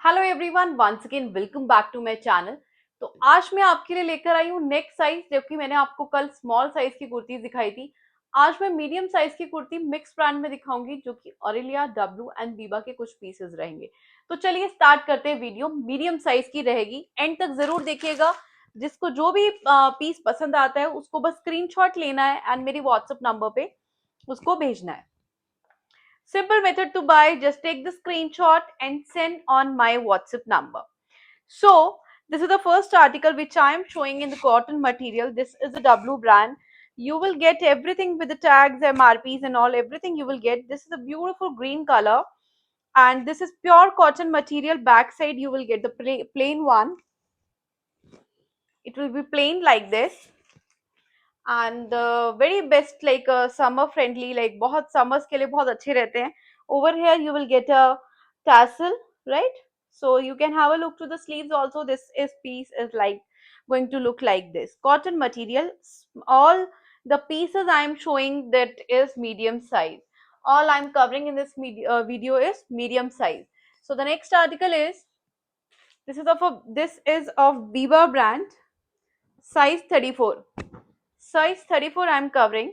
Hello everyone, once again welcome back to my channel. तो आज मैं आपके लिए लेकर आई हूँ नेक्स्ट साइज, जबकि मैंने आपको कल स्मॉल साइज की कुर्ती दिखाई थी। आज मैं मीडियम साइज की कुर्ती मिक्स ब्रांड में दिखाऊंगी, जो कि ऑरेलिया, डब्लू एंड बीबा के कुछ पीसेस रहेंगे। तो चलिए स्टार्ट करते हैं। वीडियो मीडियम साइज की रहेगी, एंड तक जरूर देखिएगा। जिसको जो भी पीस पसंद आता है उसको बस स्क्रीनशॉट लेना है एंड मेरी व्हाट्सएप नंबर पे उसको भेजना है। Simple method to buy, just take the screenshot and send on my WhatsApp number. So, this is the first article which I am showing in the cotton material. This is a W brand. You will get everything with the tags, MRPs and all, everything you will get. This is a beautiful green color and this is pure cotton material. Backside you will get the plain one. It will be plain like this. And the very best, like summer friendly, like बहुत summers के लिए बहुत अच्छे रहते हैं. Over here you will get a tassel, right? So you can have a look to the sleeves also. This is piece is like going to look like this cotton material. All the pieces I am showing that is medium size. All I am covering in this video is medium size. So the next article is, this is of Biba brand, size 34. Size 34 I'm covering.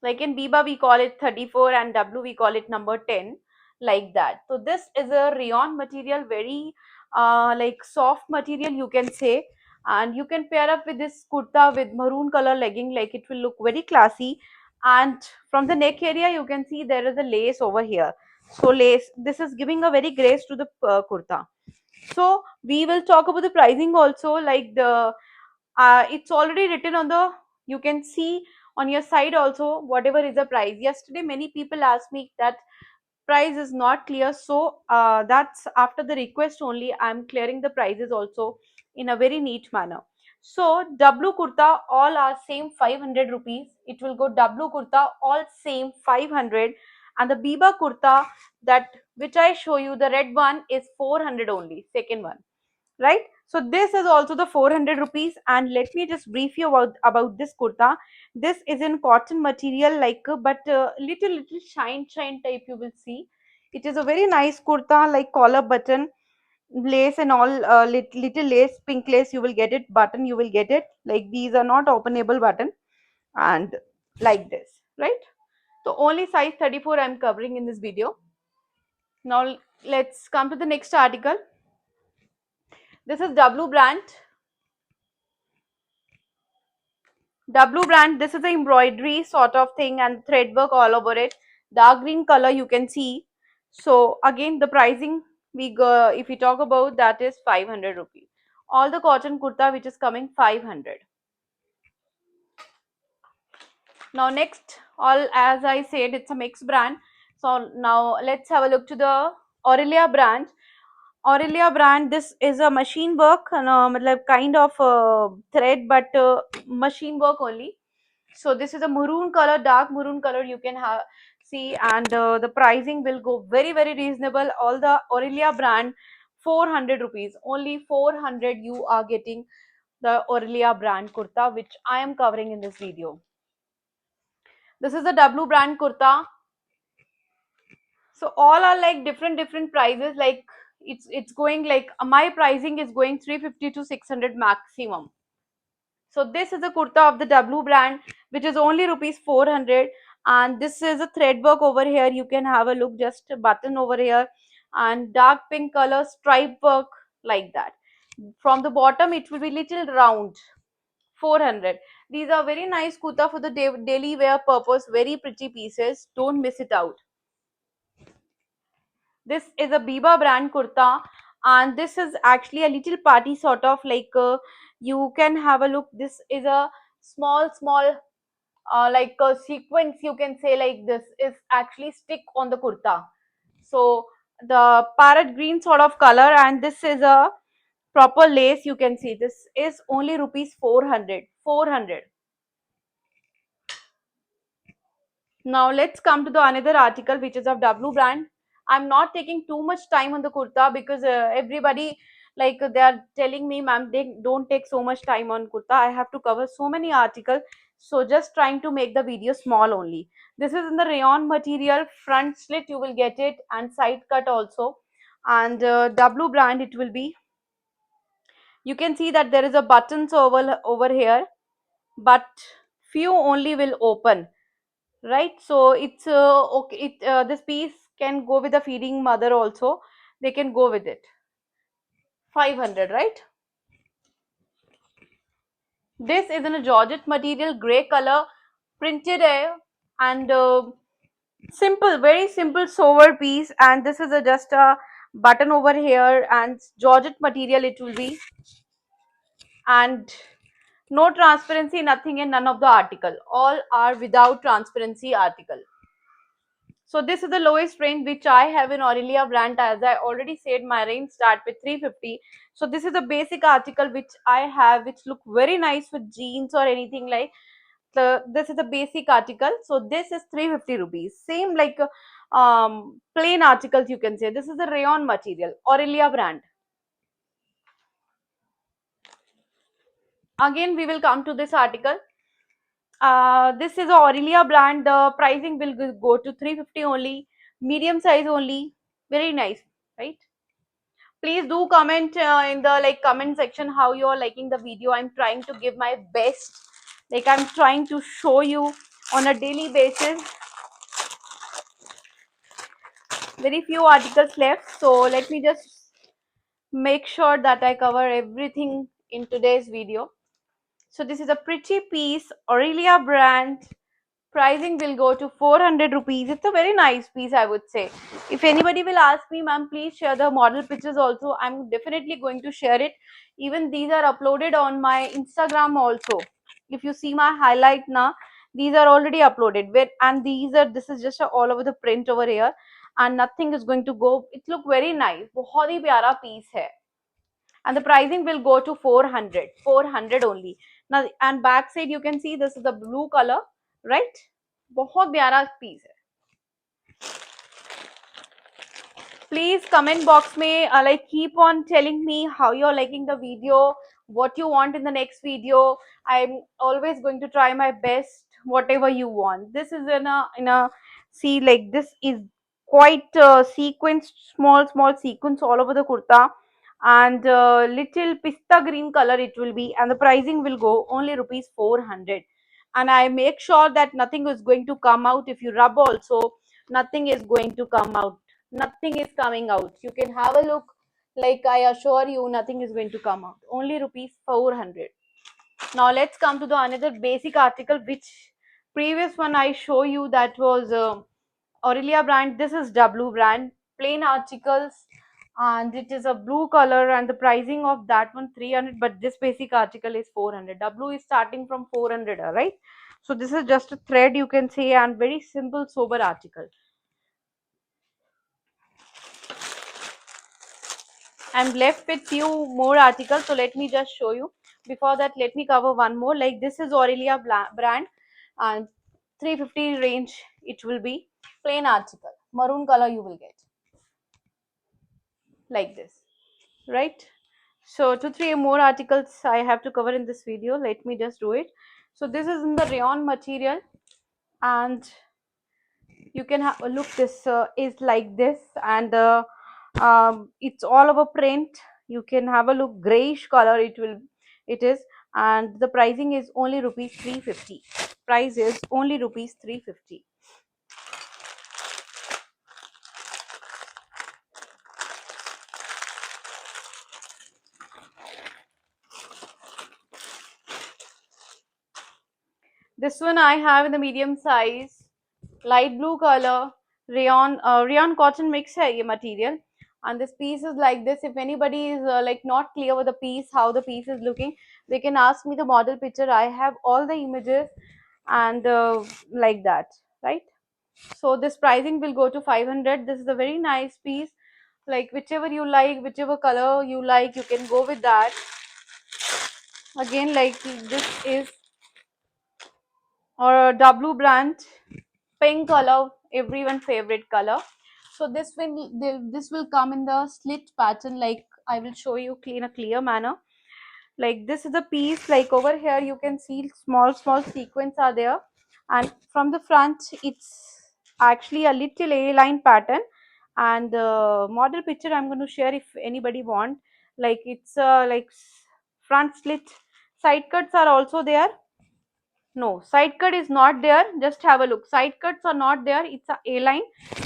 Like in Biba we call it 34 and W we call it number 10, like that. So this is a rayon material, very like soft material you can say, and you can pair up with this kurta with maroon color legging, like it will look very classy. And from the neck area you can see there is a lace over here. So lace, this is giving a very grace to the kurta. So we will talk about the pricing also, like the it's already written on the, you can see on your side also whatever is the price. Yesterday many people asked me that price is not clear, so that's after the request only I'm clearing the prices also in a very neat manner. So W kurta all are same 500 rupees. It will go W kurta all same 500, and the Biba kurta, that which I show you, the red one, is 400 only, second one, right? So this is also the 400 rupees. And let me just brief you about this kurta. This is in cotton material, like but little shine type you will see. It is a very nice kurta, like collar button, lace and all, little lace, pink lace you will get it, button you will get it, like these are not openable button, and like this, right? So only size 34 I'm covering in this video. Now let's come to the next article. This is W brand. W brand, this is the embroidery sort of thing and thread work all over it. Dark green color you can see. So again the pricing, we go, if we talk about, that is 500 rupees. All the cotton kurta which is coming 500. Now next, all as I said, it's a mixed brand. So now let's have a look to the Aurelia brand. Aurelia brand, this is a machine work, matlab kind of thread, but machine work only. So this is a maroon color, dark maroon color you can have see, and the pricing will go very reasonable. All the Aurelia brand 400 rupees, only 400 you are getting the Aurelia brand kurta, which I am covering in this video. This is the W brand kurta. So all are like different prices, like it's going like my pricing is going 350 to 600 maximum. So this is a kurta of the W brand, which is only rupees 400, and this is a thread work over here. You can have a look, just a button over here, and dark pink color stripe work, like that. From the bottom it will be little round. 400. These are very nice kurta for the daily wear purpose. Very pretty pieces. Don't miss it out. This is a Biba brand kurta, and this is actually a little party sort of, like you can have a look. This is a small like a sequence you can say, like this is actually stick on the kurta. So the parrot green sort of color, and this is a proper lace you can see. This is only rupees 400. 400. Now let's come to the another article, which is of W brand. I'm not taking too much time on the kurta because everybody, like they are telling me, ma'am, they don't take so much time on kurta. I have to cover so many articles, so just trying to make the video small only. This is in the rayon material, front slit you will get it, and side cut also. and W brand it will be. You can see that there is a buttons over here, but few only will open, right? So it's okay. This piece can go with the feeding mother also. They can go with it. 500, right? This is in a georgette material, gray color, printed air, and simple, very simple sober piece. And this is just a button over here, and georgette material it will be, and no transparency, nothing in none of the article. All are without transparency article. So this is the lowest range which I have in Aurelia brand. As I already said, my range start with 350. So this is the basic article which I have, which look very nice with jeans or anything like. This is the basic article. So this is 350 rupees. Same like plain articles you can say. This is the rayon material, Aurelia brand. Again, we will come to this article. This is a Aurelia brand. The pricing will go to 350 only, medium size only. Very nice, right? Please do comment in the comment section how you are liking the video. I'm trying to give my best. I'm trying to show you on a daily basis. Very few articles left, so let me just make sure that I cover everything in today's video. So this is a pretty piece, Aurelia brand. Pricing will go to 400 rupees. It's a very nice piece, I would say. If anybody will ask me, ma'am, please share the model pictures also, I'm definitely going to share it. Even these are uploaded on my Instagram also. If you see my highlight now, these are already uploaded with, and this is just all over the print over here, and nothing is going to go. It look very nice. बहुत ही प्यारा piece है. And the pricing will go to 400 only. Now, and back side you can see this is the blue color, right? बहुत प्यारा piece है. Please comment box में keep on telling me how you're liking the video, what you want in the next video. I'm always going to try my best, whatever you want. This is in a see, like this is quite sequence, small sequence all over the kurta, and little pista green color it will be, and the pricing will go only rupees 400. And I make sure that nothing is going to come out. If you rub also, nothing is going to come out. Nothing is coming out. You can have a look. I assure you, nothing is going to come out. Only rupees 400. Now let's come to the another basic article, which previous one I show you, that was Aurelia brand. This is W brand, plain articles, and it is a blue color, and the pricing of that one 300, but this basic article is 400. W is starting from 400, right? So this is just a thread you can say, and very simple sober article. I'm left with few more articles, so let me just show you. Before that, let me cover one more. Like this is Aurelia brand, and 350 range it will be. Plain article, maroon color you will get, like this, right? So 2 3 more articles I have to cover in this video. Let me just do it. So this is in the rayon material, and you can have a look. This is like this, and it's all over print. You can have a look. Grayish color it is, and the pricing is only rupees 350. Price is only rupees 350. This one I have in the medium size, light blue color, rayon cotton mix hai ye material, and this piece is like this. If anybody is not clear with the piece, how the piece is looking, they can ask me the model picture. I have all the images, and like that, right? So this pricing will go to 500. This is a very nice piece. Whichever you like, whichever color you like, you can go with that. Again, this is or W brand, pink color, everyone favorite color. So this will come in the slit pattern. I will show you in a clear manner. Like this is a piece. Like over here you can see small sequins are there, and from the front it's actually a little A line pattern, and the model picture I'm going to share if anybody want. Like it's like front slit, side cuts are also there. No, side cut is not there. Just have a look. Side cuts are not there. It's a line.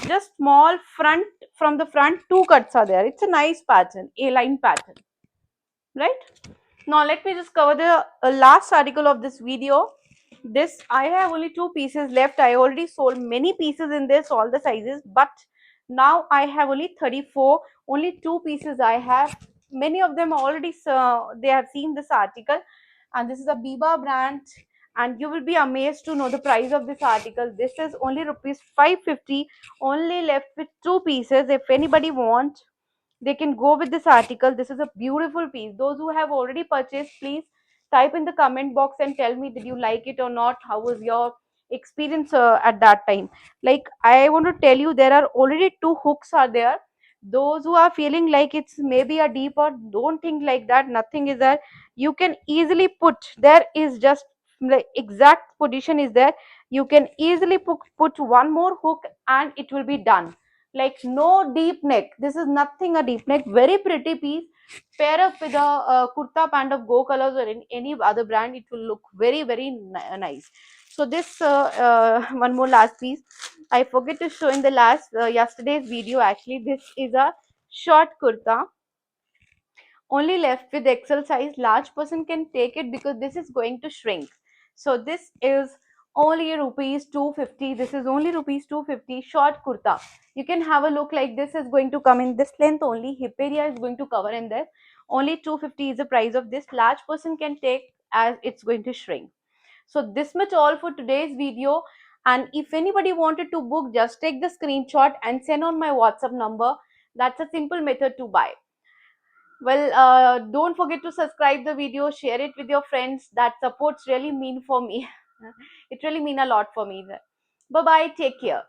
Just small front, from the front, two cuts are there. It's a nice pattern, A line pattern, right? Now let me just cover the last article of this video. This, I have only two pieces left. I already sold many pieces in this, all the sizes, but now I have only 34. Only two pieces I have. Many of them already they have seen this article, and this is a Biba brand. And you will be amazed to know the price of this article. This is only rupees 550. Only left with two pieces. If anybody wants, they can go with this article. This is a beautiful piece. Those who have already purchased, please type in the comment box and tell me, did you like it or not? How was your experience at that time? Like, I want to tell you, there are already two hooks are there. Those who are feeling like it's maybe a deeper, don't think like that. Nothing is there. You can easily put, there is just like exact position is there. You can easily put one more hook and it will be done. Like, no deep neck. This is nothing a deep neck. Very pretty piece. Pair up with a kurta pant of Go Colors or in any other brand, it will look very very nice. So this one more last piece I forget to show in the last yesterday's video. Actually, this is a short kurta, only left with XL size. Large person can take it because this is going to shrink. So this is only rupees 250. This is only rupees 250 short kurta. You can have a look. Like, this is going to come in this length only. Hip area is going to cover in there. Only 250 is the price of this. Large person can take as it's going to shrink. So this much all for today's video. And if anybody wanted to book, just take the screenshot and send on my WhatsApp number. That's a simple method to buy. Well, don't forget to subscribe the video, share it with your friends. That supports really mean for me. It really mean a lot for me. Bye bye. Take care.